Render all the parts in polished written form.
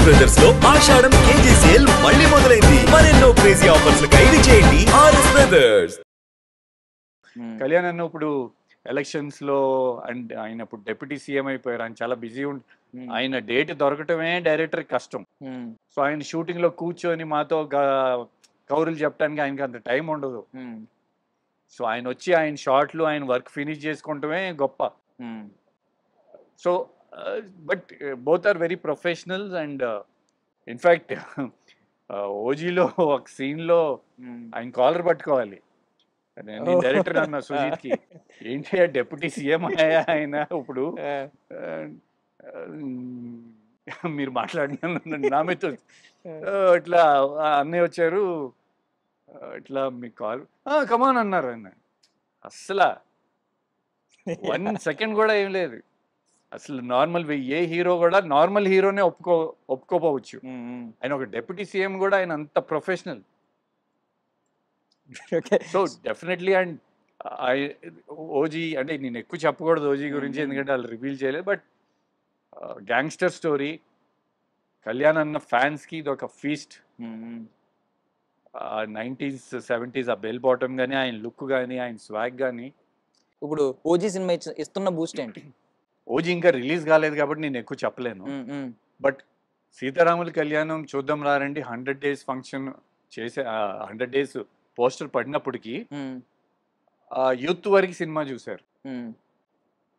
Brothers లో ఆషాఢం KG sale మళ్ళీ మొదలైంది. మరెన్నో క్రేజీ ఆఫర్స్ ఖైదీ చేయండి ఆర్ఎస్ బ్రదర్స్. కళ్యాణ్ అన్న ఇప్పుడు ఎలక్షన్స్ లో అండ్ ఆయన ఇప్పుడు డిప్యూటీ సీఎం అయిపోయారు. ఆయన చాలా బిజీ ఆయన డేట్ దొరకటమే డైరెక్టర్ కష్టం. సో ఆయన షూటింగ్ లో కూర్చొని మాతో కౌరులు చెప్పడానికి ఆయనకి అంత టైం ఉండదు. సో ఆయన వచ్చి ఆయన షార్ట్లు ఆయన వర్క్ ఫినిష్ చేసుకుంటమే గొప్ప. So but both are very professionals and in fact ఓజీలో ఒక సీన్ లో ఆయన కాలర్ పట్టుకోవాలి. నేను డైరెక్టర్ అన్న సుజీత్ కి, ఏంటి డిప్యూటీ సీఎం అయ్యా ఆయన ఇప్పుడు మీరు మాట్లాడిన నా మీద ఇట్లా అన్నయ్య వచ్చారు, ఇట్లా మీ కాల్ కమాన్ అన్నారు. ఆయన అస్సలు 1 సెకండ్ కూడా ఏం లేదు. అసలు నార్మల్ ఏ హీరో కూడా నార్మల్ హీరోనే ఒప్పుకోపోవచ్చు. ఆయన ఒక డిప్యూటీ సీఎం కూడా ఆయన అంత professional. So definitely and OG అంటే నేను ఎక్కువ చెప్పకూడదు ఓజీ గురించి, ఎందుకంటే వాళ్ళు రివీల్ చేయలేదు. బట్ గ్యాంగ్స్టర్ స్టోరీ, కళ్యాణ్ అన్న ఫ్యాన్స్ కి ఇది ఒక ఫీస్ట్. 90s 70s ఆ బెల్ బాటమ్ కానీ, ఆయన లుక్ కానీ, ఆయన స్వాగ్ కానీ. ఇప్పుడు ఓజీ సినిమా ఇస్తున్న బూస్ట్ ఏంటి? ఓజీ ఇంకా రిలీజ్ కాలేదు కాబట్టి నేను ఎక్కువ చెప్పలేను. బట్ సీతారాముల కళ్యాణం చూద్దాం రారండి 100 days ఫంక్షన్ చేసే 100 days పోస్టర్ పడినప్పటికీ యూత్ వరకు సినిమా చూశారు.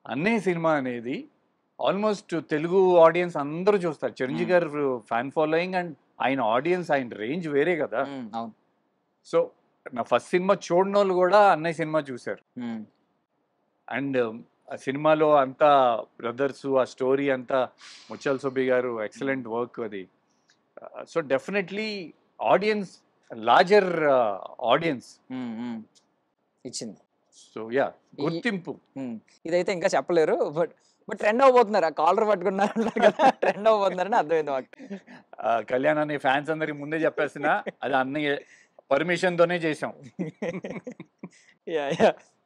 అన్నయ్య సినిమా అనేది ఆల్మోస్ట్ తెలుగు ఆడియన్స్ అందరూ చూస్తారు. చిరంజీవి గారు ఫ్యాన్ ఫాలోయింగ్ అండ్ ఆయన ఆడియన్స్, ఆయన రేంజ్ వేరే కదా. సో నా ఫస్ట్ సినిమా చూడని వాళ్ళు కూడా అన్నయ్య సినిమా చూశారు. అండ్ ఆ సినిమాలో అంతా బ్రదర్స్, ఆ స్టోరీ అంతా ముత్యాల సుబ్బి గారు ఎక్సలెంట్ వర్క్ అది. So definitely audience, larger audience ఇచ్చింది. సో యా గుర్తింపు. ఇదైతే ఇంకా చెప్పలేరు, బట్ ట్రెండ్ అవబోతున్నారు. ఆ కాలర్ పట్టుకున్నారు కదా, ట్రెండ్ అవబోతున్నారని అర్థమైంది మాకు. కళ్యాణ్ అనే ఫ్యాన్స్ అందరికి ముందే చెప్పేసిన అది అన్నయ్య పర్మిషన్ తోనే చేసాం.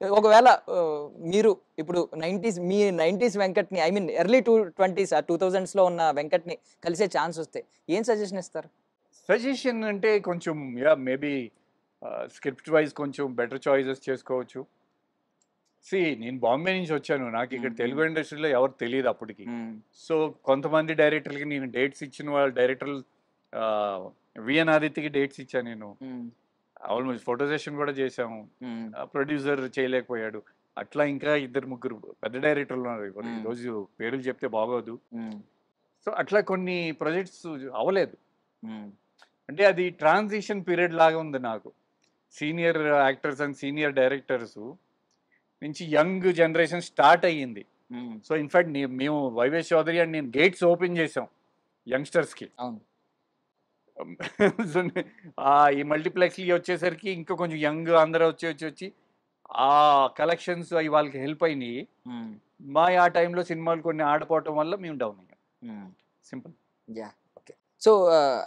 ఒకవేళ మీరు ఇప్పుడు 90s వెంకట్ని, I mean early 20s 2000s లో ఉన్న వెంకట్ని కలిసే ఛాన్స్ వస్తే ఏం సజెషన్ ఇస్తారు? సజెషన్ అంటే కొంచెం యా మేబీ స్క్రిప్ట్ వైజ్ కొంచెం బెటర్ చాయిసెస్ చేసుకోవచ్చు. నేను బాంబే నుంచి వచ్చాను, నాకు ఇక్కడ తెలుగు ఇండస్ట్రీలో ఎవరు తెలియదు అప్పటికి. సో కొంతమంది డైరెక్టర్లకి నేను డేట్స్ ఇచ్చిన వాళ్ళ డైరెక్టర్లు, విఎన్ ఆదిత్యకి డేట్స్ ఇచ్చాను నేను. ఆల్మోస్ట్ ఫోటో సెషన్ కూడా చేసాము. ప్రొడ్యూసర్ చేయలేకపోయాడు. అట్లా ఇంకా 2-3 పెద్ద డైరెక్టర్లు ఉన్నారు. ఈరోజు పేర్లు చెప్తే బాగోదు. సో అట్లా కొన్ని ప్రాజెక్ట్స్ అవ్వలేదు. అంటే అది ట్రాన్సిషన్ పీరియడ్ లాగా ఉంది నాకు. Senior actors and senior directors నుంచి యంగ్ జనరేషన్ స్టార్ట్ అయ్యింది. సో ఇన్ఫాక్ట్ మేము వైవేష్ చౌదరి అండ్ నేను గేట్స్ ఓపెన్ చేసాం యంగ్స్టర్స్కి. ఈ మల్టీప్లెక్స్లు వచ్చేసరికి ఇంకా కొంచెం యంగ్ అందరూ వచ్చి ఆ కలెక్షన్స్ అవి వాళ్ళకి హెల్ప్ అయినాయి. ఆ టైంలో సినిమాలు కొన్ని ఆడపోవటం వల్ల మేము డౌన్ అయ్యాం. Simple. Okay. So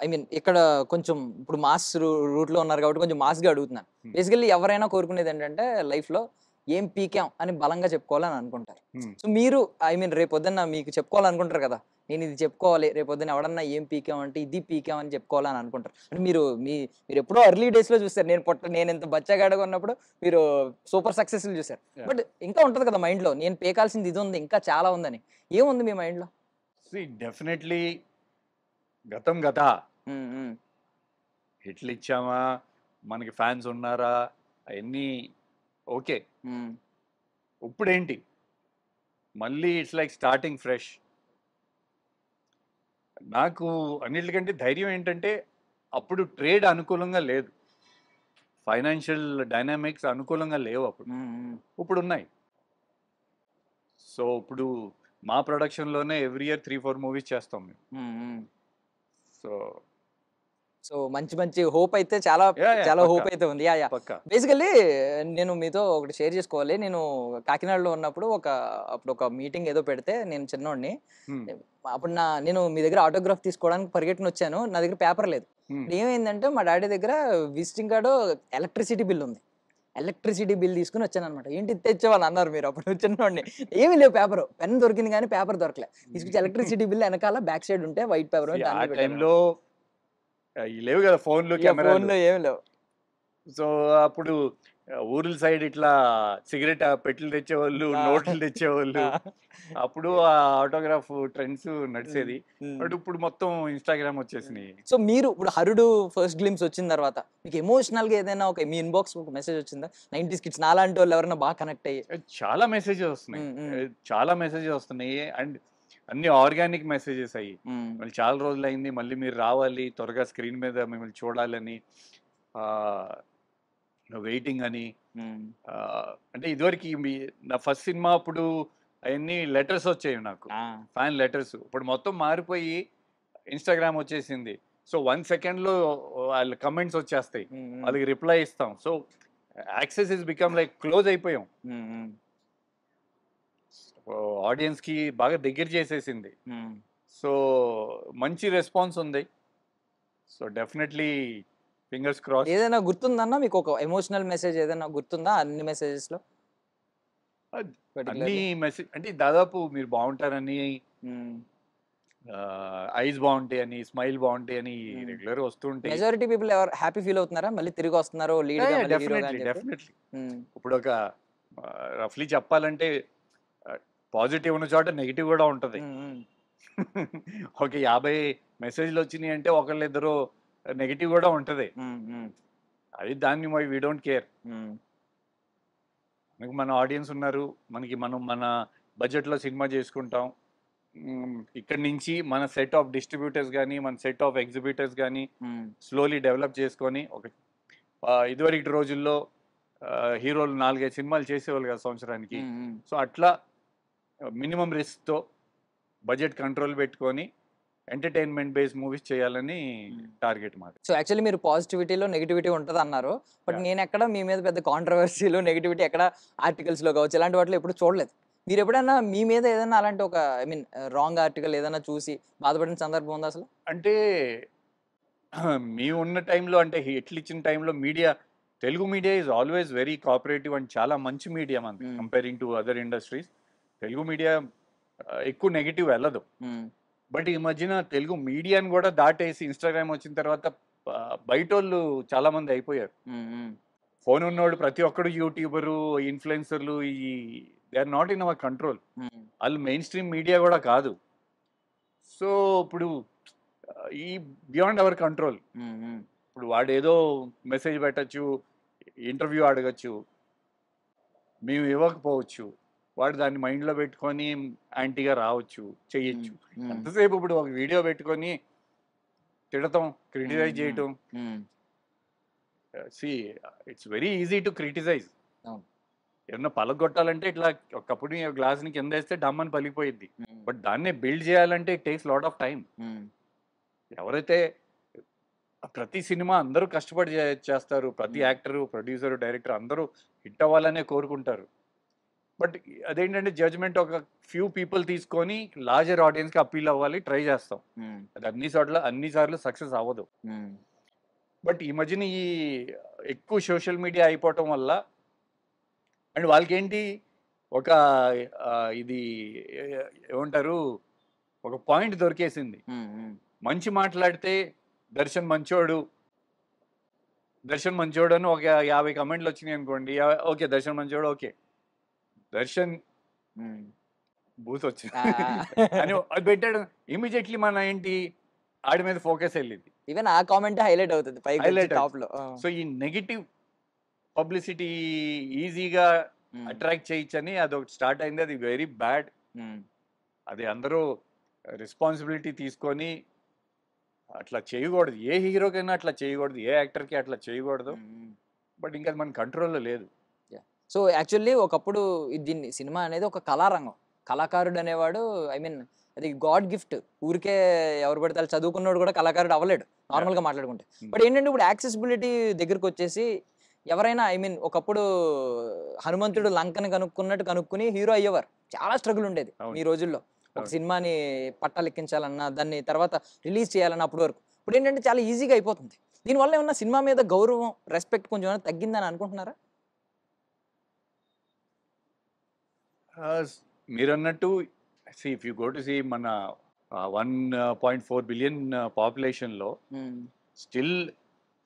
I mean ఇక్కడ కొంచెం ఇప్పుడు మాస్ రూట్లో ఉన్నారు కాబట్టి కొంచెం మాస్గా అడుగుతున్నాను. బేసికల్లీ ఎవరైనా కోరుకునేది ఏంటంటే లైఫ్లో ఏం పీకాం అని బలంగా చెప్పుకోవాలని అనుకుంటారు. సో మీరు ఐ మీన్ రేపొద్దున్న మీకు చెప్పుకోవాలనుకుంటారు కదా, నేను ఇది చెప్పుకోవాలి, రేపొద్దున ఎవడన్నా ఏం పీకాం అంటే ఇది పీకాం అని చెప్పుకోవాలని అనుకుంటారు. అంటే మీరు ఎప్పుడో ఎర్లీ డేస్లో చూస్తారు. నేను ఇంత బచ్చగాడగా ఉన్నప్పుడు మీరు సూపర్ సక్సెస్ఫుల్ చూసారు. బట్ ఇంకా ఉంటుంది కదా మైండ్లో, నేను పీకాల్సింది ఇది ఉంది, ఇంకా చాలా ఉందని. ఏముంది మీ మైండ్లో? డెఫినెట్లీ గతం గత. హిట్లు ఇచ్చామా, మనకి ఫ్యాన్స్ ఉన్నారా, అవన్నీ ఓకే. ఇప్పుడేంటి మళ్ళీ ఇట్స్ లైక్ స్టార్టింగ్ ఫ్రెష్. నాకు అన్నిటికంటే ధైర్యం ఏంటంటే అప్పుడు ట్రేడ్ అనుకూలంగా లేదు, ఫైనాన్షియల్ డైనామిక్స్ అనుకూలంగా లేవు అప్పుడు. ఇప్పుడు ఉన్నాయి. సో ఇప్పుడు మా ప్రొడక్షన్లోనే ఎవ్రీ ఇయర్ 3-4 మూవీస్ చేస్తాం మేము. సో మంచి హోప్ అయితే చాలా హోప్ అయితే ఉంది. బేసికల్లీ నేను మీతో ఒకటి షేర్ చేసుకోవాలి. నేను కాకినాడలో ఉన్నప్పుడు అప్పుడు ఒక మీటింగ్ ఏదో పెడితే, నేను చిన్నోడిని, అప్పుడు నేను మీ దగ్గర ఆటోగ్రాఫ్ తీసుకోవడానికి పరిగెట్టుని వచ్చాను. నా దగ్గర పేపర్ లేదు. ఏమైందంటే మా డాడీ దగ్గర విజిటింగ్ కార్డు, ఎలక్ట్రిసిటీ బిల్ ఉంది. ఎలక్ట్రిసిటీ బిల్ తీసుకుని వచ్చాను అనమాట. ఏంటి ఇది తెచ్చావని అన్నారు మీరు. అప్పుడు చిన్నవాడిని, ఏమీ లేవు, పేపర్ పెన్ దొరికింది కానీ పేపర్ దొరకలే. తీసుకొచ్చి ఎలక్ట్రిసిటీ బిల్ వెనకాల బ్యాక్ సైడ్ ఉంటే వైట్ పేపర్ ఆ టైంలో లేవు కదా ఫోన్లు, కెమెరాలు. ఫోన్లో ఏమి లేవు. సో అప్పుడు ఊర్ల సైడ్ ఇట్లా సిగరెట్ పెట్టెలు తెచ్చేవాళ్ళు, నోట్లు తెచ్చేవాళ్ళు. అప్పుడు ఆ ఆటోగ్రాఫ్ ట్రెండ్స్ నడిచేది. బట్ ఇప్పుడు మొత్తం ఇన్స్టాగ్రామ్ వచ్చేసినాయి. సో మీరు ఇప్పుడు హరుడు ఫస్ట్ గ్లిమ్స్ వచ్చిన తర్వాత మీకు ఎమోషనల్ గా ఏదైనా ఒక మీ ఇన్బాక్స్ ఒక మెసేజ్ వచ్చిందా? 90s కిడ్స్ నాలాంటి వాళ్ళు ఎవరైనా బాగా కనెక్ట్ అయ్యి? చాలా మెసేజెస్ వస్తున్నాయి, చాలా మెసేజెస్ వస్తున్నాయి. అండ్ అన్ని ఆర్గానిక్ మెసేజెస్ అయ్యి, మళ్ళీ చాలా రోజులు అయింది, మళ్ళీ మీరు రావాలి, త్వరగా స్క్రీన్ మీద మిమ్మల్ని చూడాలని, వెయిటింగ్ అని. అంటే ఇదివరకు నా ఫస్ట్ సినిమా అప్పుడు అవన్నీ లెటర్స్ వచ్చాయి నాకు, ఫ్యాన్ లెటర్స్. ఇప్పుడు మొత్తం మారిపోయి ఇన్స్టాగ్రామ్ వచ్చేసింది. సో 1 సెకండ్లో వాళ్ళ కమెంట్స్ వచ్చేస్తాయి, వాళ్ళకి రిప్లై ఇస్తాం. So access is become like close అయిపోయాం, ఆడియన్స్కి బాగా దగ్గర చేసేసింది. సో మంచి రెస్పాన్స్ ఉంది. So definitely fingers cross. ఏదైనా గుర్తుందన్నా మీకు ఒక ఎమోషనల్ మెసేజ్ ఏదైనా గుర్తుందా అన్ని మెసేజెస్ లో? అన్ని మెసేజ్ అంటే దాదాపు మీరు బాగుంటారని, ఐస్ బాగుంటాయి అని, స్మైల్ బాగుంటాయి అని రెగ్యులర్ వస్తుంటాయి. మెజారిటీ పీపుల్ ఎవరు హ్యాపీ ఫీల్ అవుతున్నారా మళ్ళీ తిరిగి వస్తున్నారు లీడ్ గా? డెఫినెట్లీ. ఇప్పుడు ఒక రఫ్లీ చెప్పాలంటే పాజిటివ్ ఉన్న చోట నెగిటివ్ కూడా ఉంటది. ఒక 50 మెసేజ్లు వచ్చినాయి అంటే ఒకళ్ళిద్దరు నెగిటివ్ కూడా ఉంటది. అది దాన్ని వీ డోంట్ కేర్. మనకి మన ఆడియన్స్ ఉన్నారు, మనం మన బడ్జెట్లో సినిమా చేసుకుంటాం. ఇక్కడ నుంచి మన సెట్ ఆఫ్ డిస్ట్రిబ్యూటర్స్ కానీ, మన సెట్ ఆఫ్ ఎగ్జిబిటర్స్ కానీ స్లోలీ డెవలప్ చేసుకొని, ఒక ఇదివరకు రోజుల్లో హీరోలు 4-5 సినిమాలు చేసేవాళ్ళు కదా సంవత్సరానికి. సో అట్లా మినిమం రిస్క్తో బడ్జెట్ కంట్రోల్ పెట్టుకొని ఎంటర్టైన్మెంట్ బేస్డ్ మూవీస్ చేయాలని టార్గెట్ మాది. సో యాక్చువల్లీ మీరు పాజిటివిటీలో నెగిటివిటీ ఉంటుంది అన్నారు. బట్ నేను ఎక్కడ మీ మీద పెద్ద కాంట్రవర్సీలు నెగిటివిటీ ఎక్కడ ఆర్టికల్స్లో కావచ్చు ఇలాంటి వాటిలో ఎప్పుడు చూడలేదు. మీరు ఎప్పుడైనా మీ మీద ఏదైనా అలాంటి ఒక రాంగ్ ఆర్టికల్ ఏదైనా చూసి బాధపడిన సందర్భం ఉందా అసలు? అంటే మేము ఉన్న టైంలో, అంటే హిట్లు ఇచ్చిన టైంలో Telugu media is always very cooperative and చాలా మంచి మీడియా మనకి comparing to other industries. Telugu media ఎక్కువ నెగిటివ్ వెళ్ళదు. బట్ ఈ మధ్యన తెలుగు మీడియాని కూడా దాటేసి ఇన్స్టాగ్రామ్ వచ్చిన తర్వాత బయట వాళ్ళు చాలా మంది అయిపోయారు. ఫోన్ ఉన్నోడు ప్రతి ఒక్కడు యూట్యూబరు, ఇన్ఫ్లుయెన్సర్లు, they are not in our control. వాళ్ళు మెయిన్ స్ట్రీమ్ మీడియా కూడా కాదు. సో ఇప్పుడు బియాండ్ అవర్ కంట్రోల్. ఇప్పుడు వాడు ఏదో మెసేజ్ పెట్టచ్చు, ఇంటర్వ్యూ అడగచ్చు, మేము ఇవ్వకపోవచ్చు, వాడు దాన్ని మైండ్లో పెట్టుకొని యాంటీగా రావచ్చు, చెయ్యొచ్చు. ఎంతసేపు ఇప్పుడు ఒక వీడియో పెట్టుకొని తిడతాం, క్రిటిసైజ్ చేయటం. It's very easy to criticize. ఏమన్నా పలగొట్టాలంటే ఇట్లా ఒకప్పుడు గ్లాస్ని కింద వేస్తే డమ్మని పలిగిపోయింది. బట్ దాన్నే బిల్డ్ చేయాలంటే it takes lot of time. ఎవరైతే ప్రతి సినిమా అందరూ కష్టపడి చేస్తారు, ప్రతి యాక్టరు, ప్రొడ్యూసరు, డైరెక్టర్ అందరూ హిట్ అవ్వాలనే కోరుకుంటారు. బట్ అదేంటంటే జడ్జ్మెంట్ ఒక ఫ్యూ పీపుల్ తీసుకొని లార్జర్ ఆడియన్స్కి అప్పీల్ అవ్వాలి ట్రై చేస్తాం. అది అన్నిసార్లు సక్సెస్ అవ్వదు. బట్ ఈ మధ్యన ఎక్కువ సోషల్ మీడియా అయిపోవటం వల్ల, అండ్ వాళ్ళకి ఏంటి ఒక ఇది ఏమంటారు, ఒక పాయింట్ దొరికేసింది. మంచి మాట్లాడితే దర్శన్ మంచోడు అని ఒక 50 కమెంట్లు వచ్చినాయి అనుకోండి, ఓకే దర్శన్ మంచోడు, ఓకే దర్శన్ బూత్ వచ్చింది అని అది పెట్టాడు. ఇమీడియట్లీ మన ఏంటి ఆడి మీద ఫోకస్ వెళ్ళింది. ఈవెన్ ఆ కామెంట్ హైలైట్ అవుతుంది టాప్ లో. సో ఈ నెగిటివ్ పబ్లిసిటీ ఈజీగా అట్రాక్ట్ చేయొచ్చని అదొకటి స్టార్ట్ అయింది. అది వెరీ బ్యాడ్. అది అందరూ రెస్పాన్సిబిలిటీ తీసుకొని అట్లా చేయకూడదు. ఏ హీరోకైనా అట్లా చేయకూడదు, ఏ యాక్టర్కి అట్లా చేయకూడదు. బట్ ఇంకా అది మన కంట్రోల్లో లేదు. సో యాక్చువల్లీ ఒకప్పుడు దీన్ని సినిమా అనేది ఒక కళారంగం. కళాకారుడు అనేవాడు అది గాడ్ గిఫ్ట్. ఊరికే ఎవరు పడితే చదువుకున్నాడు కూడా కళాకారుడు అవ్వలేడు నార్మల్గా మాట్లాడుకుంటే. బట్ ఏంటంటే ఇప్పుడు యాక్సెసిబిలిటీ దగ్గరకు వచ్చేసి ఎవరైనా ఒకప్పుడు హనుమంతుడు లంకని కనుక్కుని హీరో అయ్యేవారు. చాలా స్ట్రగుల్ ఉండేది ఈ రోజుల్లో. ఒక సినిమాని పట్టాలెక్కించాలన్నా, దాన్ని తర్వాత రిలీజ్ చేయాలన్నా అప్పటి వరకు. ఇప్పుడు ఏంటంటే చాలా ఈజీగా అయిపోతుంది. దీనివల్ల ఏమన్నా సినిమా మీద గౌరవం, రెస్పెక్ట్ కొంచెం తగ్గిందని అనుకుంటున్నారా? మీరు అన్నట్టు if you go to see మన 1.4 బిలియన్ పాపులేషన్లో స్టిల్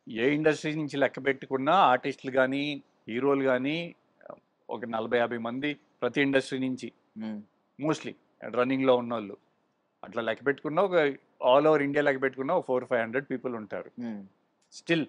ఏ ఇండస్ట్రీ నుంచి లెక్క పెట్టుకున్నా ఆర్టిస్టులు కానీ హీరోలు కానీ ఒక 40-50 మంది ప్రతి ఇండస్ట్రీ నుంచి మోస్ట్లీ రన్నింగ్లో ఉన్న వాళ్ళు అట్లా లెక్క పెట్టుకున్నా ఒక ఆల్ ఓవర్ ఇండియా లెక్క పెట్టుకున్నా ఒక 400-500 పీపుల్ ఉంటారు స్టిల్